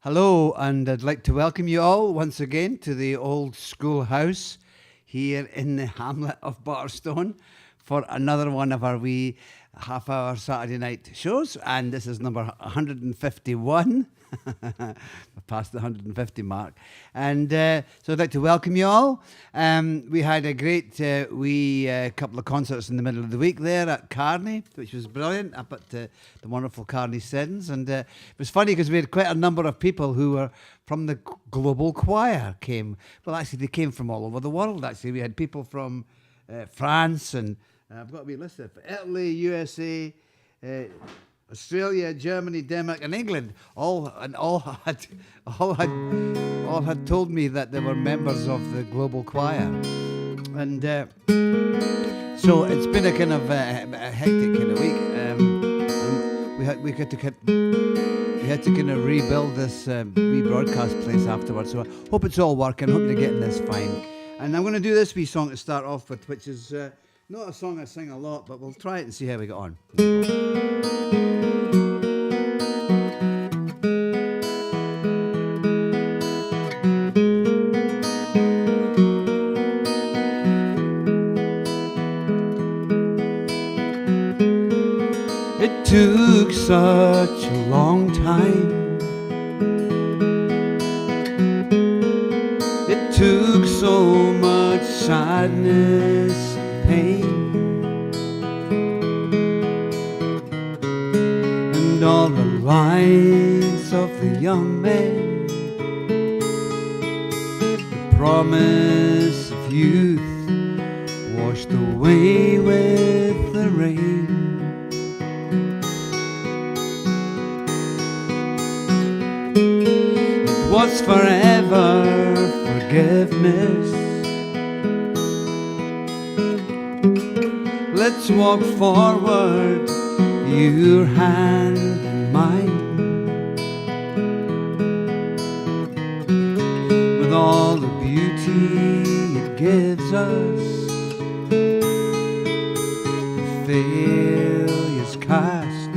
Hello, and I'd like to welcome you all once again to the old schoolhouse here in the hamlet of Butterstone for another one of our wee half-hour Saturday night shows. And this is number 151. We're past the 150 mark. And so I'd like to welcome you all. We had a great couple of concerts in the middle of the week there at Carney, which was brilliant, up at the wonderful Carney Siddons. And it was funny because we had quite a number of people who were from the Global Choir came. Well, actually, they came from all over the world, actually. We had people from France and I've got a wee list of Italy, USA, Australia, Germany, Denmark, and England. All had told me that they were members of the Global Choir, and so it's been a kind of a hectic kind of week. We had to kind of rebuild this rebroadcast place afterwards. So I hope it's all working. I hope you're getting this fine. And I'm going to do this wee song to start off with, which is not a song I sing a lot, but we'll try it and see how we get on. It took such a long time. It took so much sadness and pain, and all the lives of the young men, the promise of youth washed away with the rain. Was forever forgiveness. Let's walk forward, your hand in mine, with all the beauty it gives us, the failures cast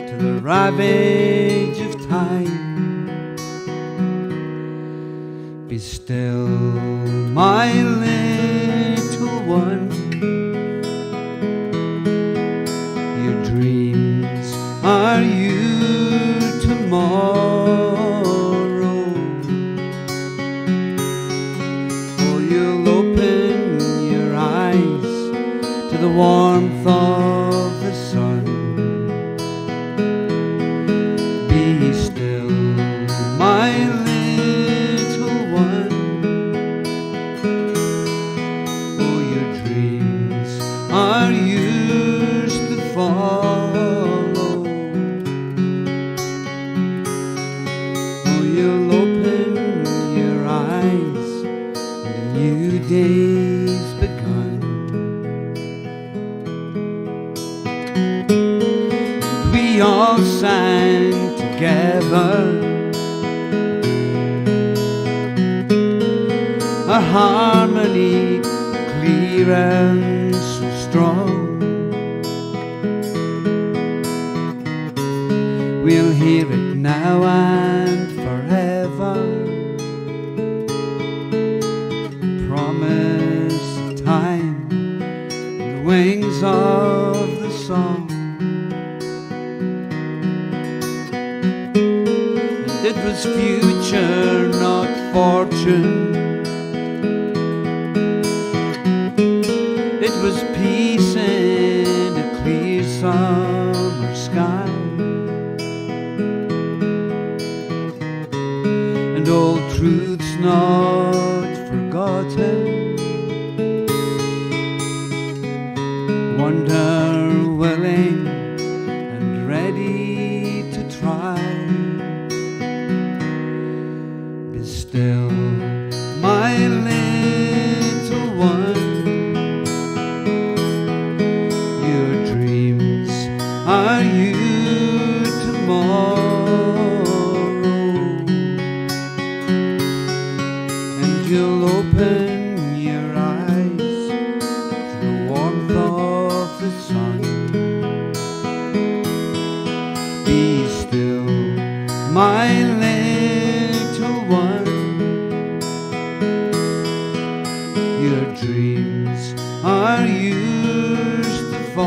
to the ravage of time. Be still, my little one. Your dreams are you tomorrow. Oh, you'll open your eyes to the warmth of the sun. Be still, my little one. Oh, your dreams are yours to follow. Oh, you'll open your eyes and a new day's begun. And we all sang together a harmony clear and so strong. We'll hear it now and forever. Promise of time and the wings of the song. And it was future, not fortune. It was peace in a clear summer sky, and old truths not forgotten, wonder willing and ready to try. Be still,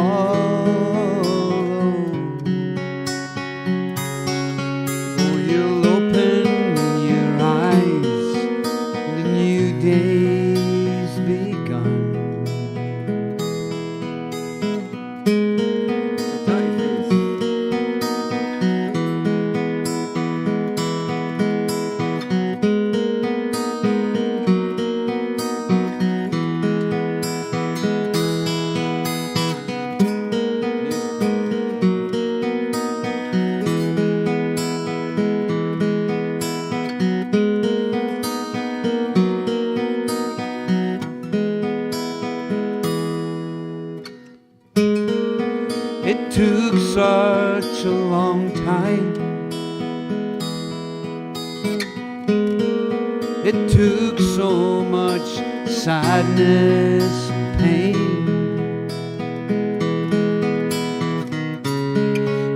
tomorrow. Oh, you'll open your eyes, the new day's begun. It took such a long time. It took so much sadness and pain,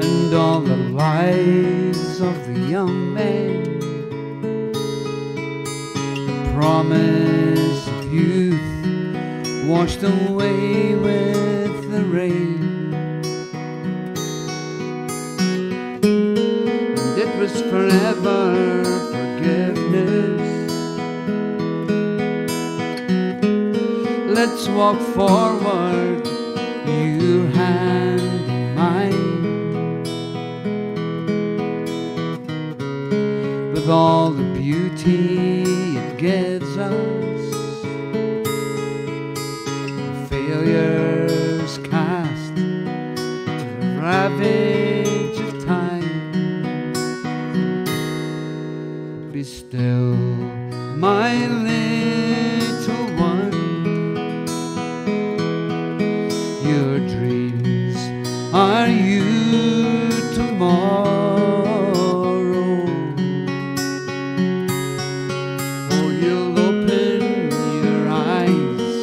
and all the lives of the young men, the promise of youth washed away with the rain. It was forever forgiveness. Let's walk forward, your hand in mine, with all the beauty it gives us, the failures cast, the ravage of time. Be still, my little one, your dreams are you tomorrow. Oh, you'll open your eyes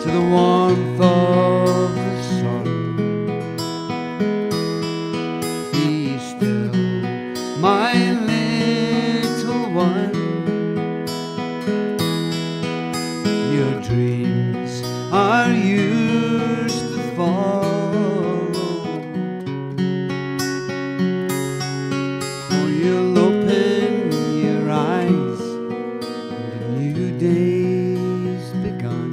to the warmth of the sun. Be still, my little one, your dreams are yours to follow. Oh, you'll open your eyes and a new day's begun.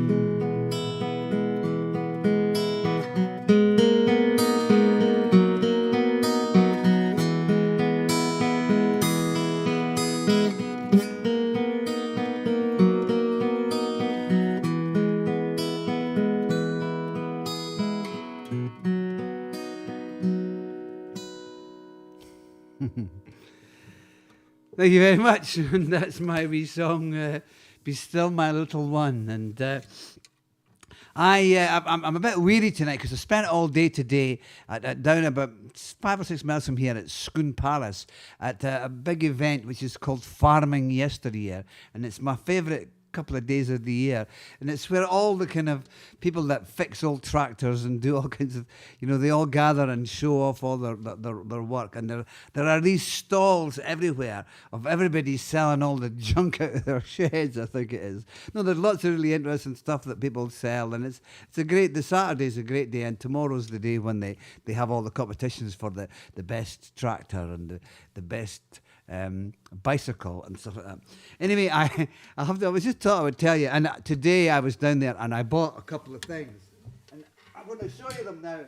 Thank you very much. And that's my wee song, Be Still My Little One. And I'm a bit weary tonight because I spent all day today down about 5 or 6 miles from here at Scone Palace at a big event which is called Farming Yesteryear. And it's my favourite couple of days of the year, and it's where all the kind of people that fix old tractors and do all kinds of, they all gather and show off all their work. And there are these stalls everywhere of everybody selling all the junk out of their sheds, I think it is. No, there's lots of really interesting stuff that people sell, and it's a great, the Saturday's a great day, and tomorrow's the day when they have all the competitions for the best tractor and the best bicycle and stuff like that. Anyway, I was just thought I would tell you, and today I was down there and I bought a couple of things, and I'm going to show you them now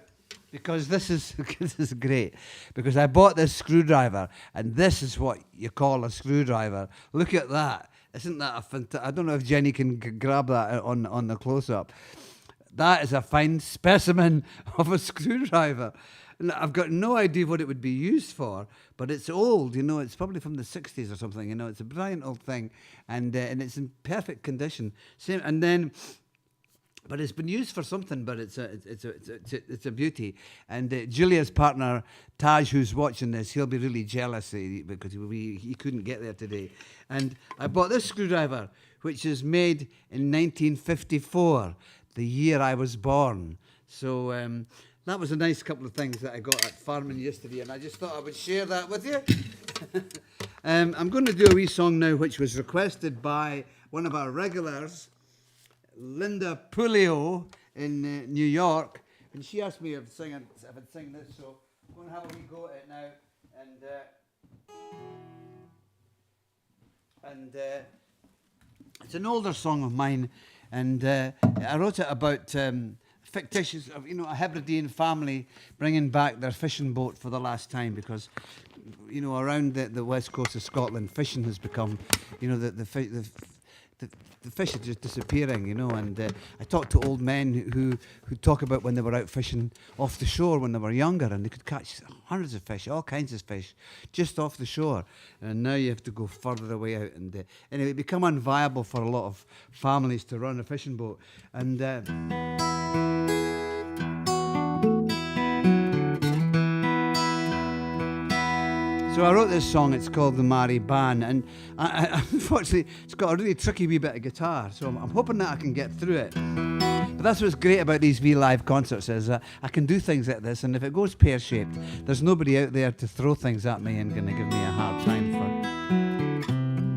because this is great, because I bought this screwdriver, and this is what you call a screwdriver. Look at that. Isn't that I don't know if Jenny can grab that on the close-up. That is a fine specimen of a screwdriver. And I've got no idea what it would be used for, but it's old, it's probably from the 60s or something, it's a brilliant old thing, and it's in perfect condition. But it's been used for something, but it's a beauty. And Julia's partner, Taj, who's watching this, he'll be really jealous because he couldn't get there today. And I bought this screwdriver, which is made in 1954, the year I was born. So that was a nice couple of things that I got at Farming Yesterday, and I just thought I would share that with you. I'm going to do a wee song now, which was requested by one of our regulars, Linda Pulio in New York, and she asked me if I'd sing this, so I'm going to have a wee go at it now, and it's an older song of mine, and I wrote it about fictitious, a Hebridean family bringing back their fishing boat for the last time, because around the west coast of Scotland, fishing has become, the fish are just disappearing, and I talked to old men who talk about when they were out fishing off the shore when they were younger, and they could catch hundreds of fish, all kinds of fish, just off the shore, and now you have to go further away out, and anyway, it become unviable for a lot of families to run a fishing boat, and so I wrote this song, it's called The Mary Ban, and unfortunately it's got a really tricky wee bit of guitar, so I'm hoping that I can get through it. But that's what's great about these wee live concerts, is I can do things like this, and if it goes pear-shaped, there's nobody out there to throw things at me and going to give me a hard time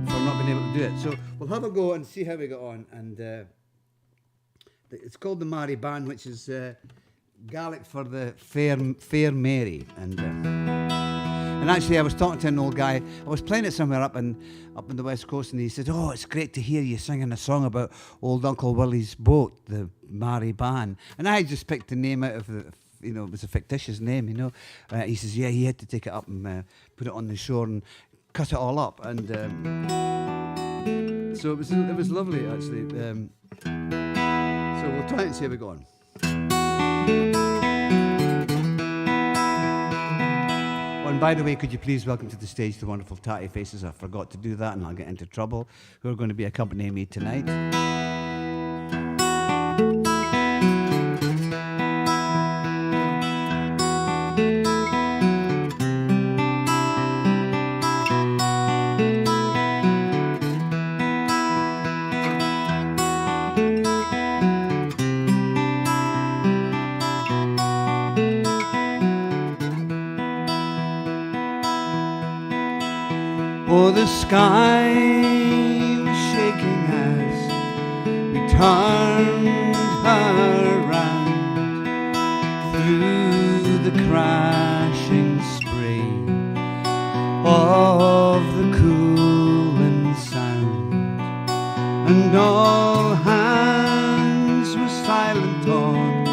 for not being able to do it. So we'll have a go and see how we get on, and it's called The Mary Ban, which is Gaelic for the fair Mary, and actually, I was talking to an old guy. I was playing it somewhere up in the west coast, and he said, "Oh, it's great to hear you singing a song about old Uncle Willie's boat, the Mary Ban." And I just picked the name out of it was a fictitious name, He says, "Yeah, he had to take it up and put it on the shore and cut it all up." And so it was lovely, actually. So we'll try and see how we go on. And by the way, could you please welcome to the stage the wonderful Tatty Faces? I forgot to do that and I'll get into trouble. Who are going to be accompanying me tonight. Oh, the sky was shaking as we turned her round through the crashing spray of the cooling sound, and all hands were silent on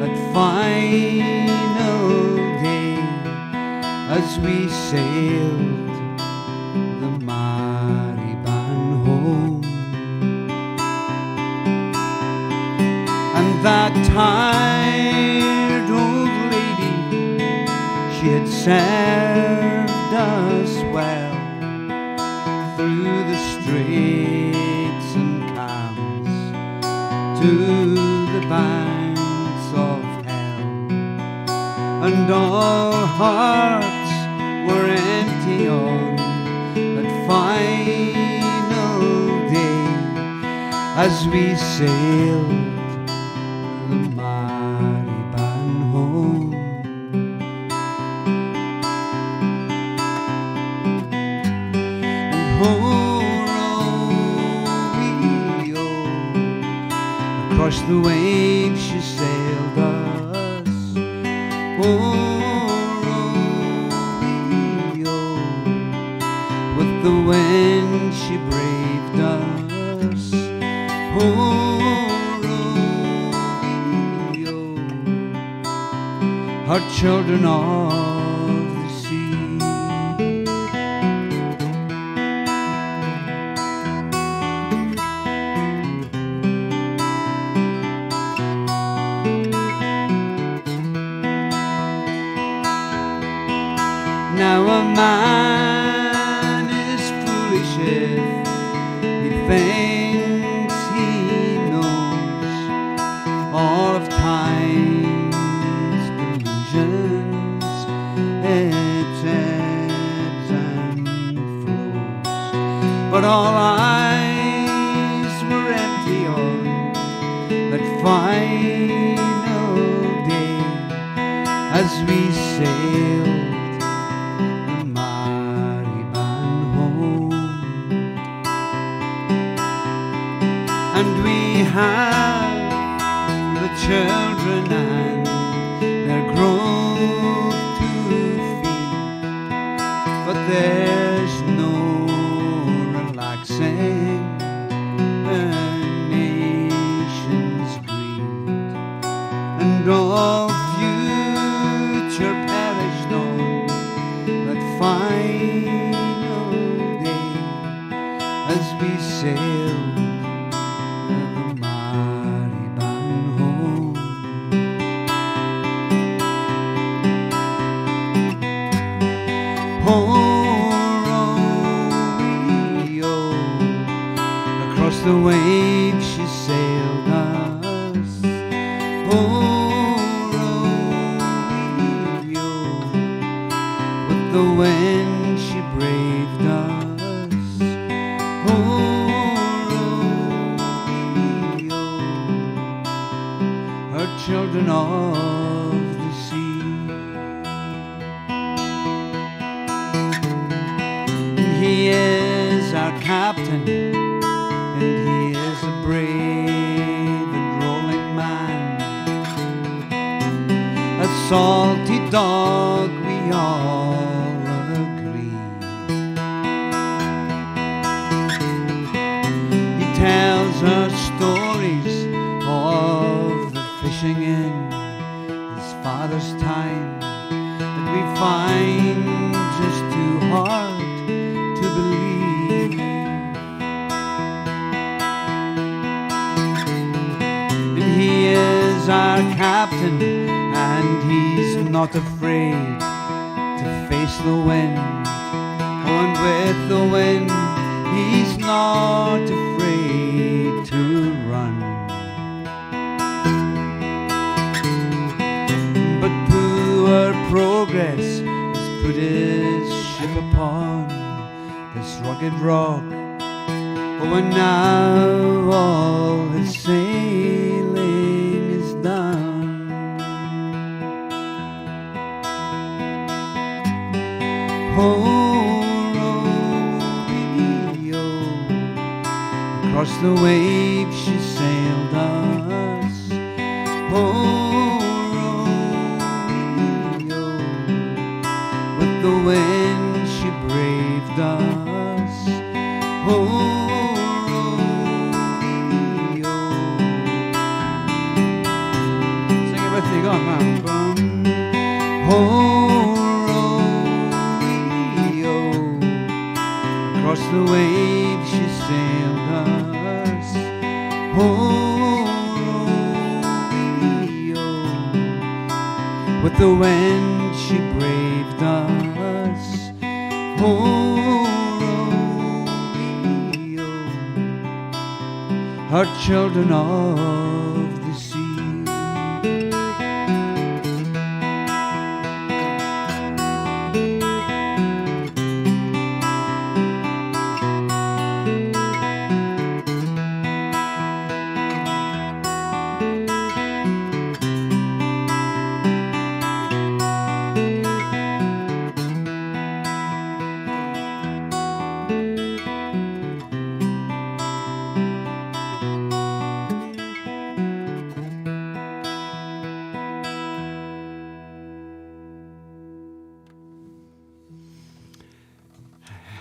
that final day as we sailed the Mary Ban home. And that tired old lady, she had served us well through the straits and calms to the banks of hell, and all hearts were empty on final day as we sailed the Mary Ban home. And ho-row-wee-oh, across the waves she sailed us. With the wind she braved us. Oh, Romeo, her children of the sea. Now a man if he thinks he knows all of time's delusions, its ebbs and flows, but all eyes were empty on that final day as we sailed and we have the children and oh, across the waves she sailed us. Oh, with the wind she braved us. Oh, her children of the sea. He is our captain, and he is a brave and rolling man, a salty dog, we all agree. He tells us stories of the fishing in his father's time that we find just too hard to believe. And he is our captain, and he's not afraid to face the wind. Oh, and with the wind he's not afraid to run. But poor progress has put his ship upon this rugged rock. Oh, and now all his sailing is done. Oh, across the waves she sailed us. Oh, with the wind she braved us. Oh, sing it with me, go on, man. Oh, across the waves she sailed us. Oh, with the wind she braved us. Oh, her children of the sea.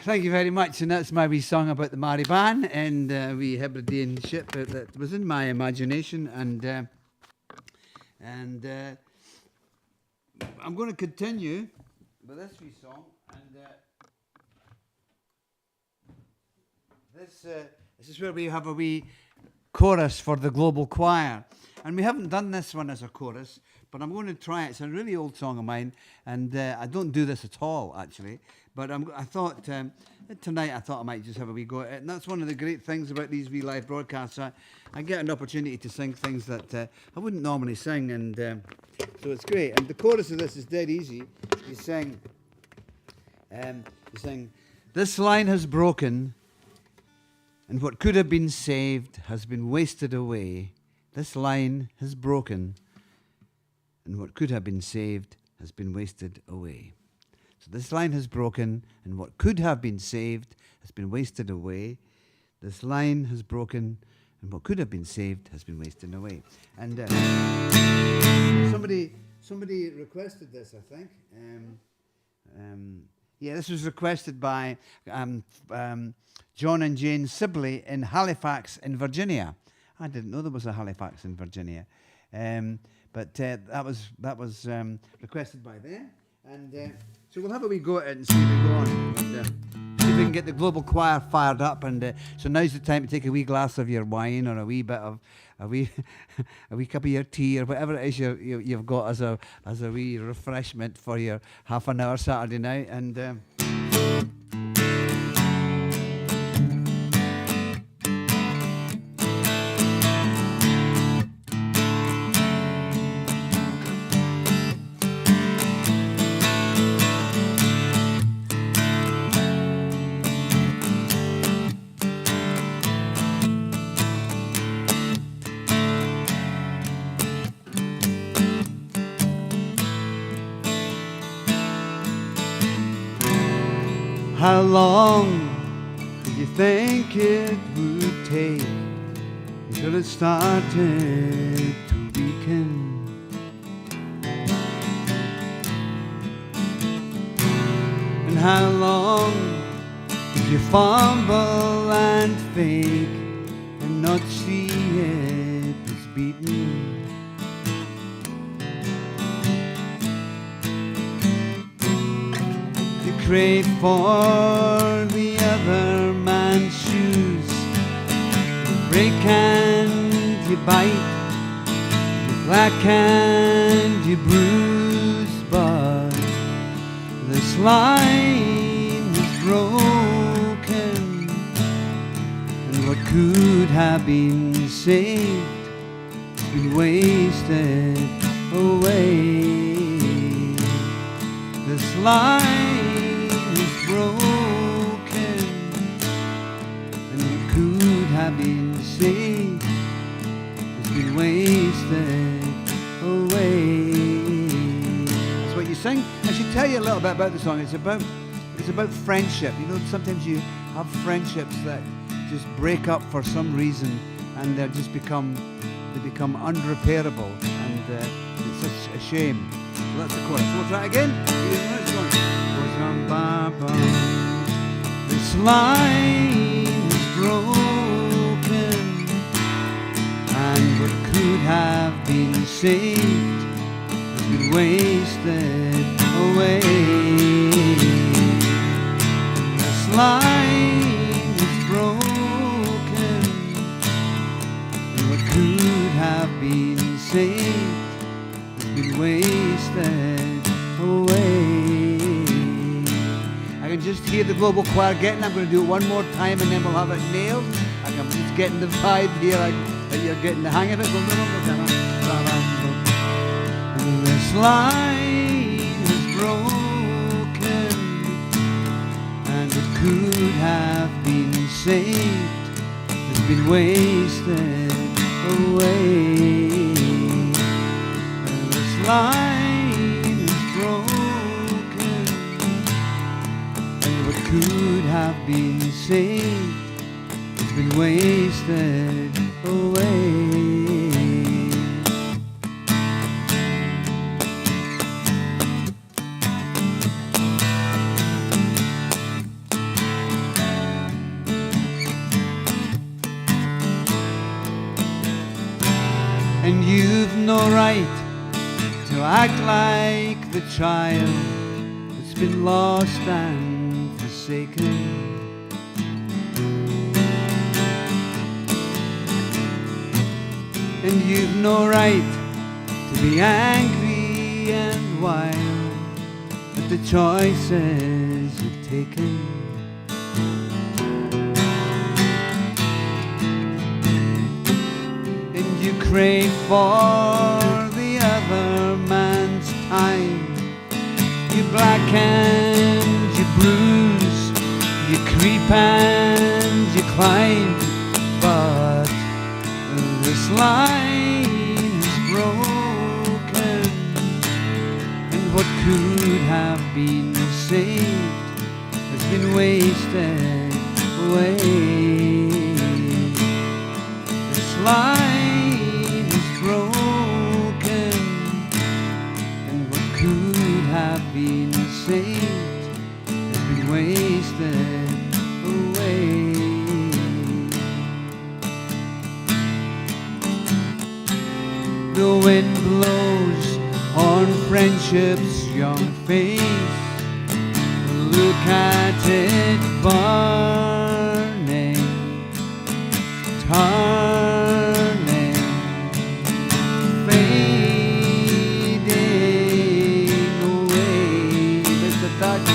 Thank you very much, and that's my wee song about the Mariban and wee Hebridean ship that was in my imagination, and I'm going to continue with this wee song, and this is where we have a wee chorus for the global choir, and we haven't done this one as a chorus, but I'm going to try it. It's a really old song of mine, and I don't do this at all, actually. But I thought tonight I might just have a wee go at it. And that's one of the great things about these wee live broadcasts. I get an opportunity to sing things that I wouldn't normally sing. And so it's great. And the chorus of this is dead easy. You sing, this line has broken, and what could have been saved has been wasted away. This line has broken, and what could have been saved has been wasted away. So this line has broken, and what could have been saved has been wasted away. This line has broken, and what could have been saved has been wasted away. And somebody requested this, I think. This was requested by John and Jane Sibley in Halifax, in Virginia. I didn't know there was a Halifax in Virginia, but that was requested by them. And so we'll have a wee go at it and see if we go on. And, we can get the global choir fired up, and so now's the time to take a wee glass of your wine or a wee bit of a wee cup of your tea or whatever it is you've got as a wee refreshment for your half an hour Saturday night, and. How long did you think it would take until it started to weaken? And how long did you fumble and fake and not see it was beaten? Crave for the other man's shoes, you break and you bite, you black and you bruise, but this line is broken, and what could have been saved has been wasted away. This line broken, and what could have been saved has been wasted away. That's what you sing. I should tell you a little bit about the song. It's about friendship. You know, sometimes you have friendships that just break up for some reason, and they become unrepairable, and it's such a shame. So that's the chorus. So we'll try it again. This line is broken, and what could have been saved has been wasted away. This line is broken, and what could have been saved has been wasted away. I can just hear the global choir getting. I'm going to do it one more time and then we'll have it nailed. I'm just getting the vibe here, that you're getting the hang of it. And this line is broken, and what could have been saved has been wasted away. And this line is broken, what could have been saved has been wasted away. And you've no right to act like the child that's been lost and forsaken. And you've no right to be angry and wild at the choices you've taken. And you crave for the other man's time. You black and you bruise, you creep and you climb, but this line is broken, and what could have been saved has been wasted away. This line is broken, and what could have been saved has been wasted away. The wind blows on friendship's young face, Look at it burning, turning, fading away. Mr. Dougie.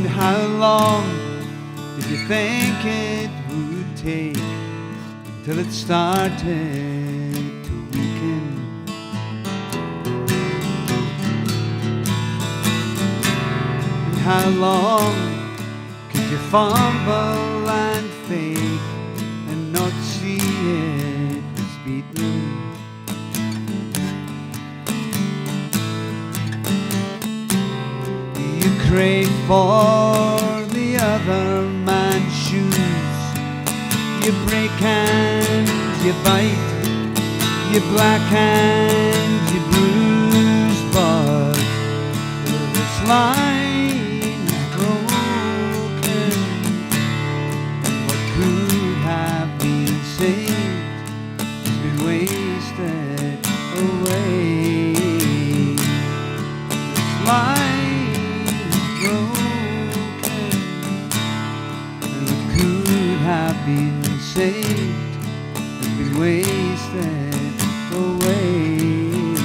How long did you think it would take until it started to weaken? And how long could you fumble and fake and not see it was beaten? You crave for the other man's shoes. You break and you bite, you black and you bruise, but this line is broken. And what could have been saved has been wasted away. This line broken, and what could have been saved has been wasted away.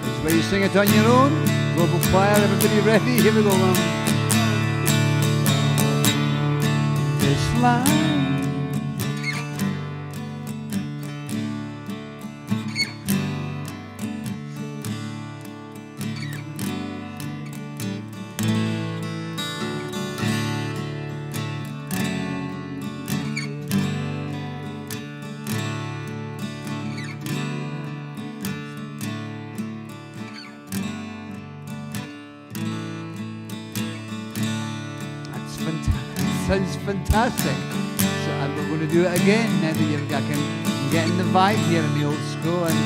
That's where you sing it on your own. Global choir, everybody ready? Here we go, man. This line. Sounds fantastic. So I'm going to do it again now that I can get in the vibe here in the old school, and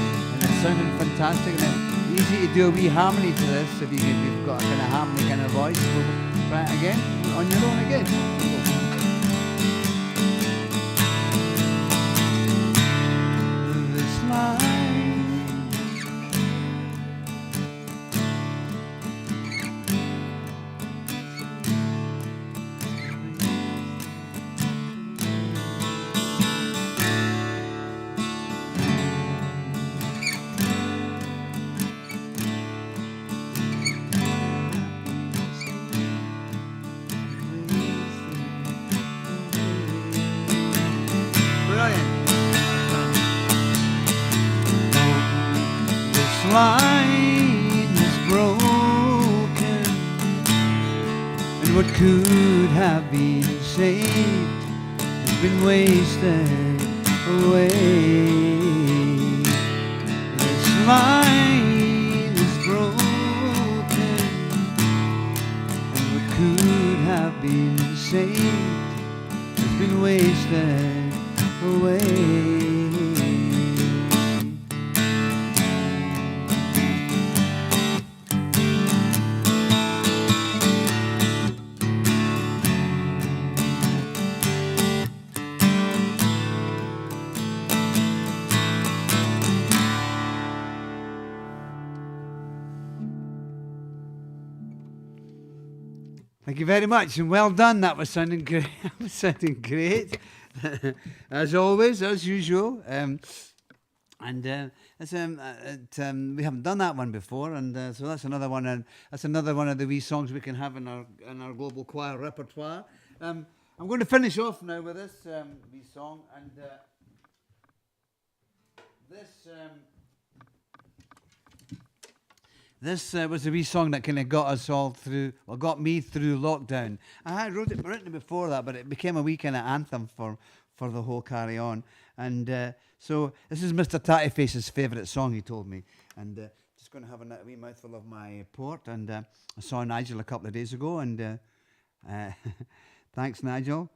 it's sounding fantastic. And it's easy to do a wee harmony to this if you've got a kind of harmony kind of voice. We'll try it again on your own again. This line. Line is broken, and what could have been saved has been wasted away. This line is broken, and what could have been saved has been wasted away. Thank you very much, and well done. That was sounding great. That was sounding great, as always, as usual. We haven't done that one before, and so that's another one. And that's another one of the wee songs we can have in our global choir repertoire. I'm going to finish off now with this wee song, and This was a wee song that kind of got us all through, well, got me through lockdown. I had written it before that, but it became a wee kind of anthem for the whole carry on. And so this is Mr. Tattyface's favourite song, he told me. And just going to have a wee mouthful of my port, and I saw Nigel a couple of days ago, and thanks, Nigel.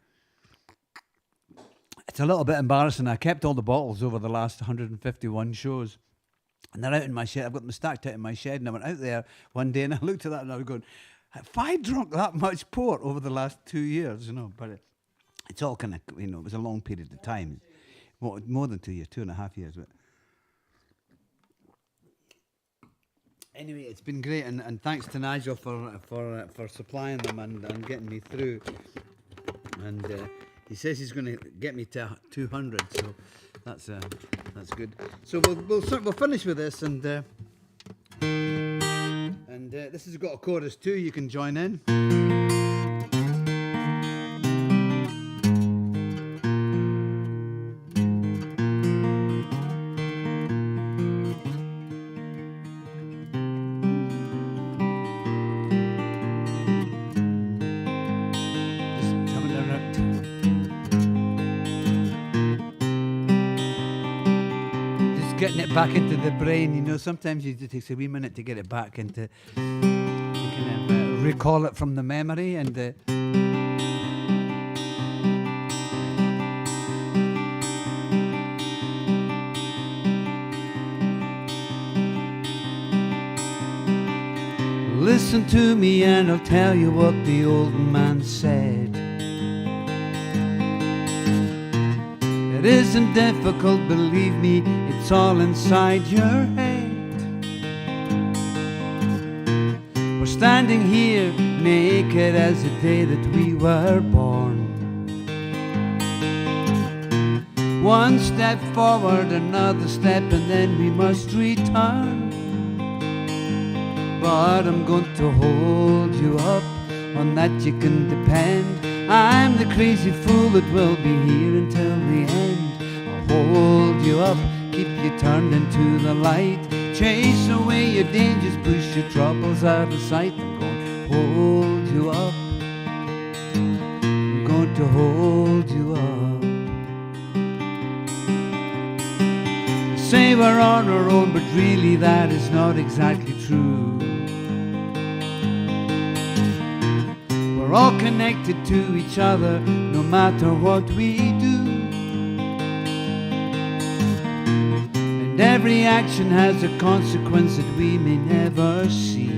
It's a little bit embarrassing. I kept all the bottles over the last 151 shows, and they're out in my shed. I've got them stacked out in my shed, and I went out there one day, and I looked at that, and I was going, have I drunk that much port over the last 2 years, but it's all kind of, it was a long period of time. More than 2 years, 2.5 years. But anyway, it's been great, and thanks to Nigel for supplying them and getting me through. And he says he's going to get me to 200, so that's good. So we'll finish with this, and this has got a chorus too. You can join in. Getting it back into the brain, sometimes it takes a wee minute to get it back into, kind of recall it from the memory, and listen to me and I'll tell you what the old man said. It isn't difficult, believe me, it's all inside your head. We're standing here naked as the day that we were born. One step forward, another step, and then we must return. But I'm going to hold you up, on that you can depend. I'm the crazy fool that will be here until the end. I'll hold you up, keep you turned into the light, chase away your dangers, push your troubles out of sight. I'm going to hold you up, I'm going to hold you up. They say we're on our own, but really that is not exactly true. We're all connected to each other, no matter what we do. And every action has a consequence that we may never see.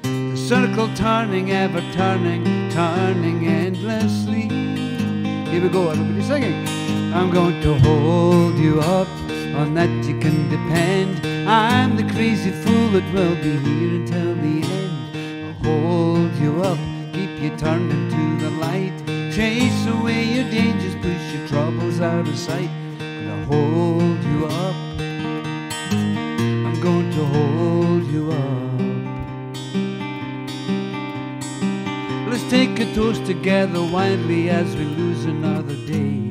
The circle turning, ever turning, turning endlessly. Here we go, everybody singing. I'm going to hold you up, on that you can depend. I'm the crazy fool that will be here until the end. Hold you up, keep you turned into the light, chase away your dangers, push your troubles out of sight. Gonna hold you up, I'm going to hold you up. Let's take a toast together wildly as we lose another day.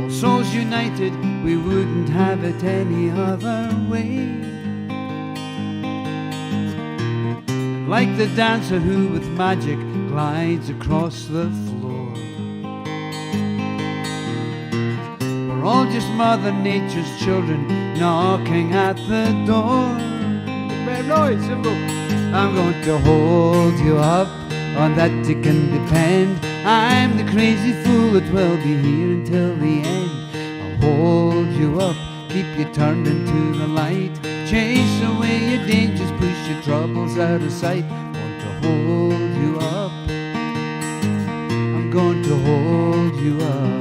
All souls united, we wouldn't have it any other way. Like the dancer who with magic glides across the floor. We're all just Mother Nature's children knocking at the door. Make noise, simple. I'm going to hold you up, on that you can depend. I'm the crazy fool that will be here until the end. I'll hold you up, keep you turned into the light, chase away your dangers, push your troubles out of sight. I'm going to hold you up, I'm going to hold you up.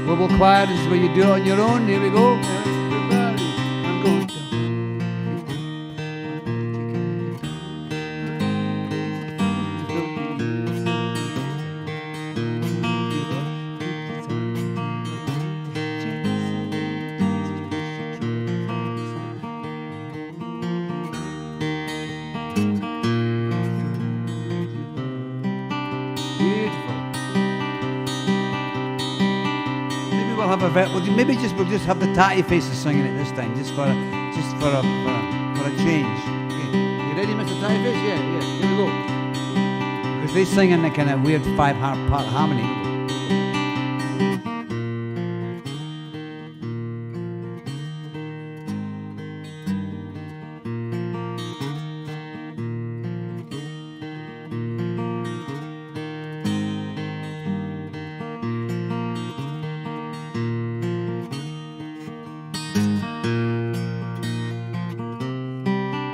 Global quiet is where you do it on your own. Here we go. Everybody. I'm going to maybe we'll just have the tatty faces singing it this time, just for a change. Okay. You ready, Mr. Tatty Face? Yeah. Here we go. Because they sing in the kind of weird 5-part harmony.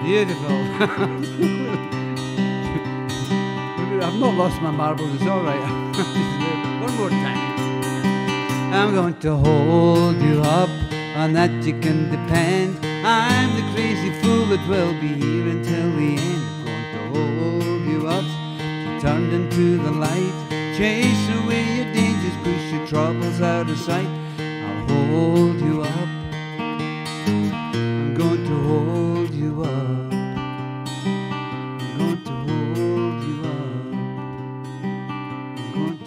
Beautiful. I've not lost my marbles, it's all right. One more time. I'm going to hold you up, on that you can depend. I'm the crazy fool that will be here until the end. I'm going to hold you up, you turned into the light. Chase away your dangers, push your troubles out of sight. I'll hold you up, I'm going to hold you up. I'm going to hold you up, I'm going to hold you up.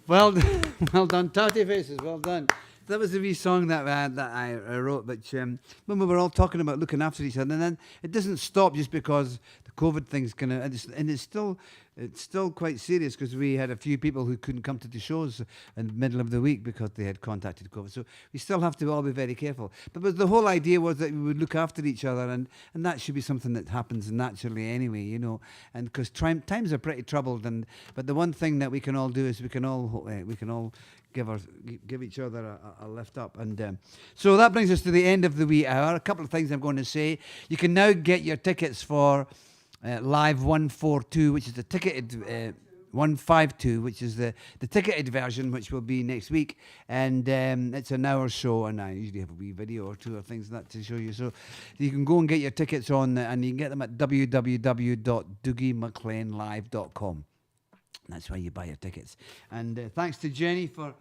Well, well done, Tatty Faces, well done. That was the wee song that I wrote, which when we were all talking about looking after each other, and then it doesn't stop just because the COVID thing's gonna, and it's still quite serious because we had a few people who couldn't come to the shows in the middle of the week because they had contacted COVID. So we still have to all be very careful. But the whole idea was that we would look after each other, and that should be something that happens naturally anyway, you know. And because times are pretty troubled, but the one thing that we can all do is we can all give each other a lift up. And so that brings us to the end of the wee hour. A couple of things I'm going to say. You can now get your tickets for Live 142, which is the ticketed 152, which is the ticketed version, which will be next week. And it's an hour show, and I usually have a wee video or two or things like that to show you. So you can go and get your tickets on, and you can get them at www.dougiemacleanlive.com. That's where you buy your tickets. And thanks to Jenny for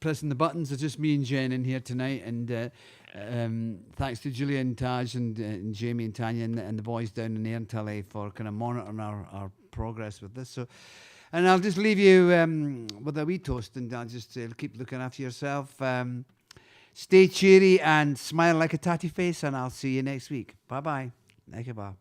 pressing the buttons. It's just me and Jen in here tonight. And thanks to Julia and Taj and Jamie and Tanya and the boys down in Airntally for kind of monitoring our progress with this. So, and I'll just leave you with a wee toast, and I'll just keep looking after yourself. Stay cheery and smile like a tatty face, and I'll see you next week. Bye-bye. Thank you, bye.